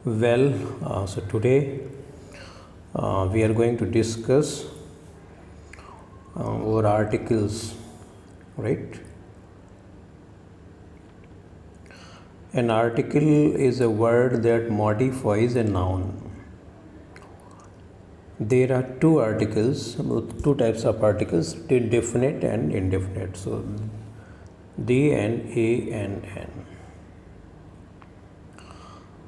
So today we are going to discuss our articles, right? An article is a word that modifies a noun. There are two types of articles, definite and indefinite. So the and a and n.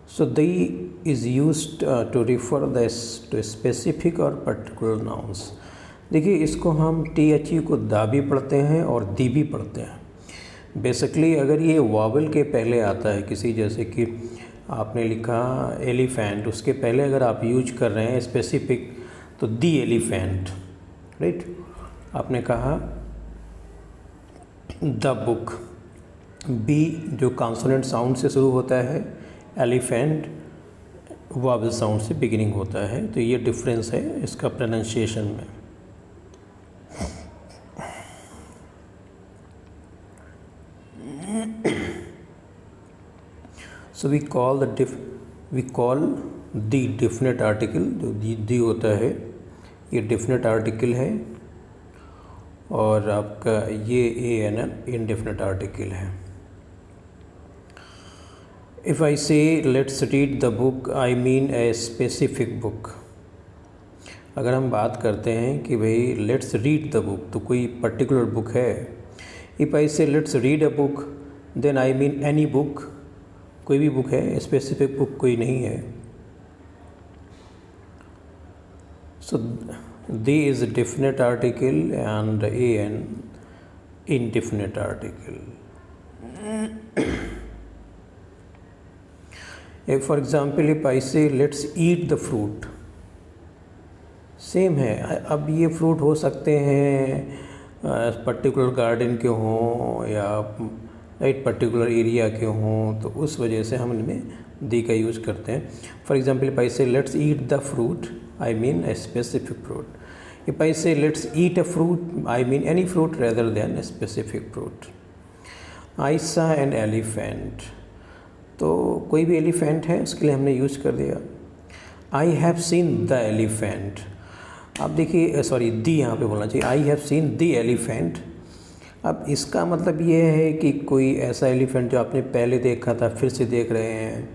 So the is used to refer to specific or particular nouns. देखिए, इसको हम THE को दा भी पढ़ते हैं और दी भी पढ़ते हैं। बेसिकली अगर ये वावल के पहले आता है किसी, जैसे कि आपने लिखा एलिफेंट, उसके पहले अगर आप यूज कर रहे हैं स्पेसिफिक, तो दी एलिफेंट, राइट। आपने कहा द बुक, बी जो कॉन्सोनेंट साउंड से शुरू होता है, एलिफेंट वावल साउंड से बिगिनिंग होता है। तो ये डिफरेंस है इसका प्रोनाउंसिएशन में। So we call the definite article, जो दी होता है ये डेफिनेट आर्टिकल है, और आपका ये ए एन इनडेफिनेट आर्टिकल है। If I say let's read the book, I mean a specific book. अगर हम बात करते हैं कि भाई let's read the book, तो कोई particular book है। If I say let's read a book, then I mean any book, कोई भी book है, specific book कोई नहीं है। So the is a definite article and a an indefinite article. For example, if I say let's eat the fruit, same है। अब ये fruit हो सकते हैं पर्टिकुलर गार्डन के हों या एक पर्टिकुलर एरिया के हों, तो उस वजह से हम इनमें दी का यूज़ करते हैं। For example, if I say let's eat the fruit, I mean a specific fruit. If I say let's eat a fruit, I mean any fruit rather than a specific fruit. I saw an elephant, तो कोई भी elephant है उसके लिए हमने use कर दिया। आई have seen the elephant, अब देखिए सॉरी दी यहाँ पे बोलना चाहिए, आई हैव सीन द एलिफेंट। अब इसका मतलब ये है कि कोई ऐसा एलिफेंट जो आपने पहले देखा था फिर से देख रहे हैं,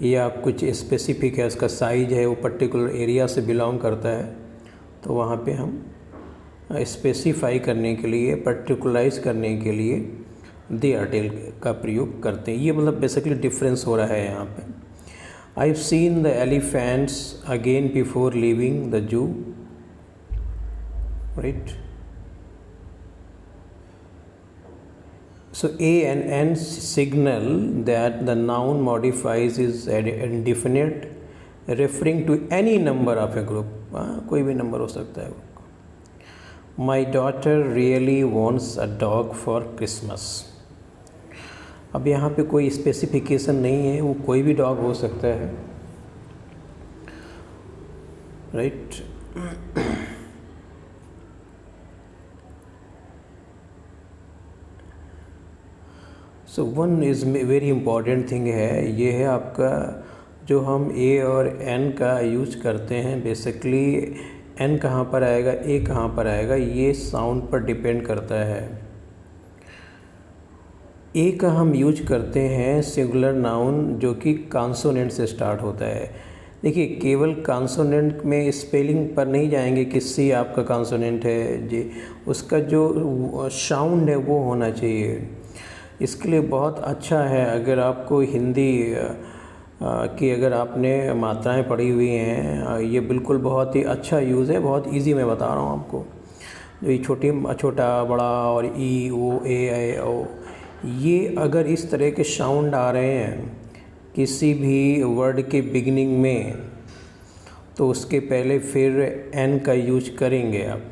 या कुछ स्पेसिफिक है, उसका साइज है, वो पर्टिकुलर एरिया से बिलोंग करता है, तो वहाँ पे हम स्पेसिफाई करने के लिए, पर्टिकुलराइज करने के लिए द आर्टिकल का प्रयोग करते हैं। ये मतलब बेसिकली डिफरेंस हो रहा है यहाँ पे। I have seen the elephants again before leaving the zoo, right. So a and an signal that the noun modifies is indefinite referring to any number of a group, कोई भी number हो सकता है। My daughter really wants a dog for Christmas. अब यहाँ पे कोई specification नहीं है, वो कोई भी डॉग हो सकता है, right. So one is very important thing है, ये है आपका जो हम ए और एन का यूज करते हैं। बेसिकली एन कहाँ पर आएगा, ए कहाँ पर आएगा, ये साउंड पर डिपेंड करता है। ए का हम यूज करते हैं सिंगुलर नाउन जो कि कॉन्सोनेंट से स्टार्ट होता है। देखिए, केवल कॉन्सोनेंट में स्पेलिंग पर नहीं जाएंगे कि सी आपका कॉन्सोनेंट है जी, उसका जो साउंड है वो होना चाहिए। इसके लिए बहुत अच्छा है अगर आपको हिंदी कि अगर आपने मात्राएं पढ़ी हुई हैं, ये बिल्कुल बहुत ही अच्छा यूज़ है, बहुत इजी मैं बता रहा हूँ आपको। जो ये छोटा बड़ा और ई ओ ए आई ओ, ये अगर इस तरह के साउंड आ रहे हैं किसी भी वर्ड के बिगिनिंग में, तो उसके पहले फिर एन का यूज करेंगे आप।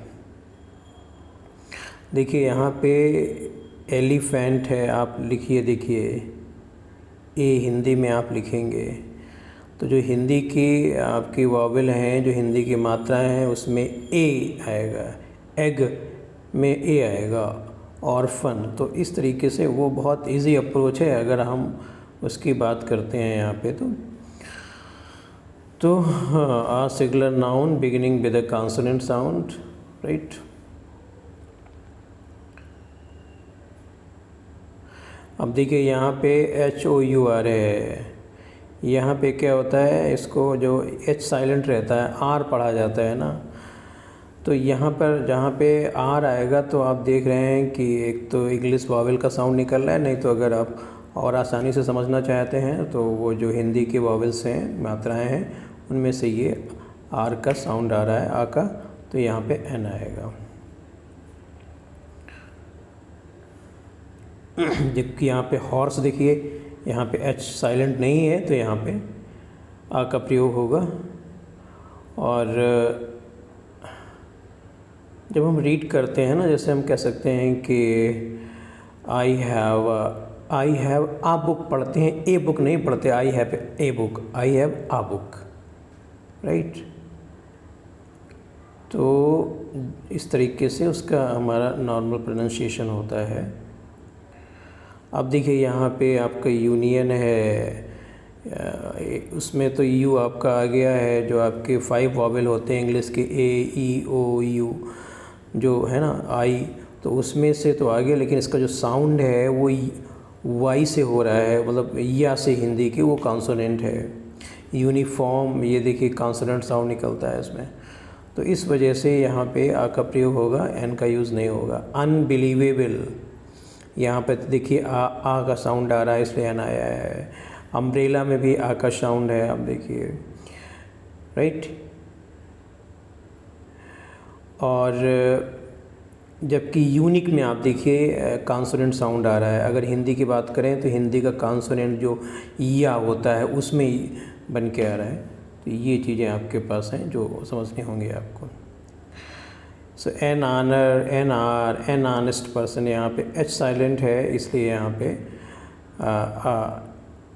देखिए यहाँ पे एलिफेंट है, आप लिखिए, देखिए ए हिंदी में आप लिखेंगे, तो जो हिंदी की आपकी वावल हैं, जो हिंदी की मात्राएं हैं, उसमें ए आएगा, एग में ए आएगा, ऑर्फन। तो इस तरीके से वो बहुत इजी अप्रोच है अगर हम उसकी बात करते हैं यहाँ पे। तो तो a singular noun beginning with a consonant sound, right? अब देखिए यहाँ पे HOUR है, यहाँ पे क्या होता है, इसको जो H साइलेंट रहता है R पढ़ा जाता है ना, तो यहाँ पर जहाँ पे R आएगा तो आप देख रहे हैं कि एक तो इंग्लिश वावेल का साउंड निकल रहा है, नहीं तो अगर आप और आसानी से समझना चाहते हैं तो वो जो हिंदी के वावेल्स हैं, मात्राएं हैं, उनमें से ये R का साउंड आ रहा है, आ का, तो यहाँ पे N आएगा। जबकि यहाँ पे हॉर्स देखिए, यहाँ पे H साइलेंट नहीं है तो यहाँ पे आ का प्रयोग होगा। और जब हम रीड करते हैं ना, जैसे हम कह सकते हैं कि आई हैव आ बुक पढ़ते हैं, ए बुक नहीं पढ़ते, I have a book, I have a book, right. तो इस तरीके से उसका हमारा नॉर्मल प्रोनाउंसिएशन होता है। अब देखिए यहाँ पे आपका यूनियन है, उसमें तो यू आपका आ गया है, जो आपके 5 वॉवेल होते हैं इंग्लिश के, ए ई ओ यू जो है ना, आई, तो उसमें से तो आ गया, लेकिन इसका जो साउंड है वो वाई से हो रहा है, मतलब या से हिंदी के, वो कॉन्सोनेंट है। यूनिफॉर्म, ये देखिए कॉन्सोनेंट साउंड निकलता है इसमें, तो इस वजह से यहाँ पे आ का प्रयोग होगा, एन का यूज़ नहीं होगा। अनबिलीवेबल, यहाँ पे देखिए आ का साउंड आ रहा है, इसलिए एन आया है। अम्ब्रेला में भी आ का साउंड है, आप देखिए, राइट। और जबकि यूनिक में आप देखिए कॉन्सोनेंट साउंड आ रहा है। अगर हिंदी की बात करें तो हिंदी का कॉन्सोनेंट जो या होता है उसमें बन के आ रहा है। तो ये चीज़ें आपके पास हैं जो समझने होंगे आपको। So an honour, an R, an honest person, यहाँ पे एच साइलेंट है इसलिए यहाँ पे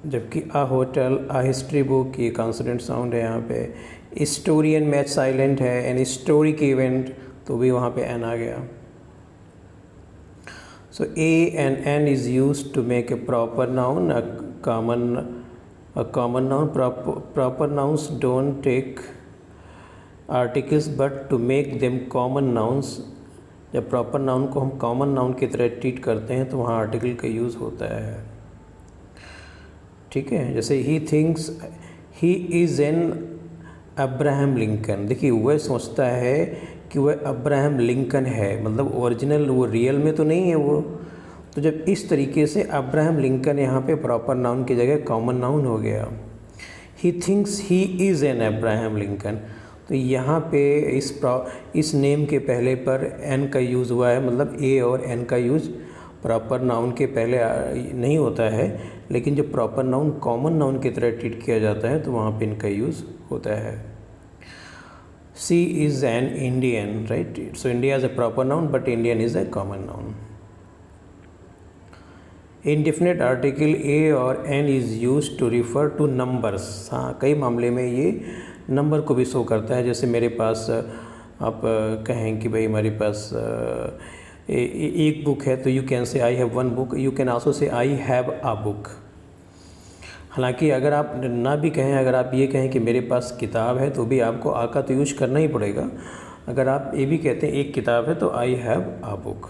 जबकि a hotel, a history book, ये कॉन्सोनेंट साउंड है यहाँ पे। हिस्टोरियन में एच साइलेंट है, एन हिस्टोरिक इवेंट, तो भी वहाँ पे एन आ गया। So a and n is used to make a proper noun, a common noun. Proper nouns don't take articles but to make them common nouns. जब proper noun को हम common noun की तरह ट्रीट करते हैं तो वहाँ article का यूज़ होता है, ठीक है। जैसे he thinks he is an Abraham Lincoln, देखिए वह सोचता है कि वह अब्राहम लिंकन है, मतलब ओरिजिनल वो रियल में तो नहीं है वो। तो जब इस तरीके से अब्राहम लिंकन यहाँ पे प्रॉपर नाउन की जगह कॉमन नाउन हो गया। He thinks he is an Abraham Lincoln, तो यहाँ पे इस नेम के पहले पर एन का यूज़ हुआ है, मतलब ए और एन का यूज़ प्रॉपर नाउन के पहले नहीं होता है, लेकिन जब प्रॉपर नाउन कॉमन नाउन की तरह ट्रीट किया जाता है तो वहाँ पे इनका यूज़ होता है। She is an Indian, right? So India is a proper noun, but Indian is a common noun. Indefinite article a और n is used to refer to numbers. हाँ, कई मामले में ये नंबर को भी शो करता है। जैसे मेरे पास आप कहें कि भाई हमारे पास एक बुक है, तो you can say I have one book, you can also say I have a book. हालांकि अगर आप ना भी कहें, अगर आप ये कहें कि मेरे पास किताब है, तो भी आपको आ का तो यूज करना ही पड़ेगा। अगर आप ये भी कहते हैं एक किताब है तो I have a book.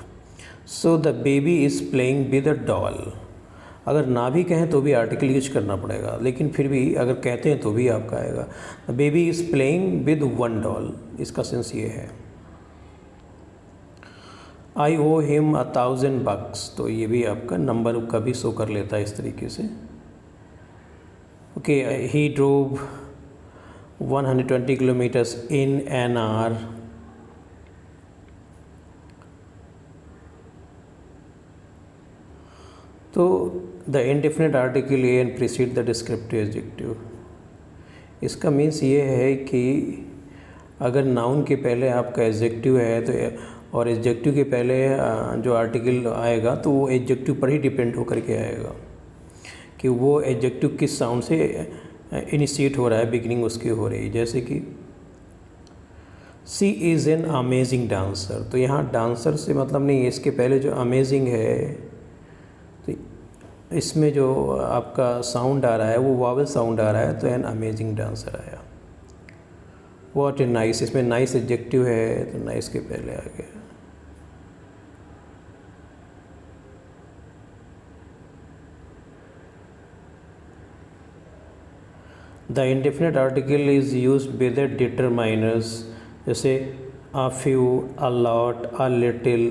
So the baby is playing with a doll, अगर ना भी कहें तो भी आर्टिकल यूज करना पड़ेगा, लेकिन फिर भी अगर कहते हैं तो भी आपका आएगा। The baby is playing with one doll, इसका सेंस ये है। आई ओ हिम 1000 bucks, तो ये भी आपका नंबर का भी शो कर लेता है इस तरीके से। Okay, he drove 120 kilometers in an hour. तो the indefinite article a and precede the descriptive adjective. इसका मीन्स ये है कि अगर नाउन के पहले आपका एडजेक्टिव है तो और एडजेक्टिव के पहले जो आर्टिकल आएगा तो वो एडजेक्टिव पर ही डिपेंड होकर के आएगा कि वो एडजेक्टिव किस साउंड से इनिशिएट हो रहा है, बिगिनिंग उसकी हो रही है। जैसे कि सी इज़ एन अमेजिंग डांसर, तो यहाँ डांसर से मतलब नहीं है, इसके पहले जो अमेजिंग है तो इसमें जो आपका साउंड आ रहा है वो वावल साउंड आ रहा है, तो एन अमेजिंग डांसर आया। वॉट ए नाइस, इसमें नाइस एडजेक्टिव है तो नाइस के पहले आ गया। The indefinite article is use with determiners, जैसे a few, a lot, a little,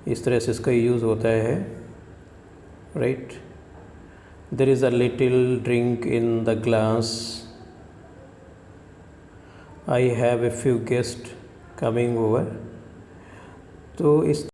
इस तरह से इसका यूज़ होता है, राइट। There is a little drink in the glass, I have a few guest coming over. तो इस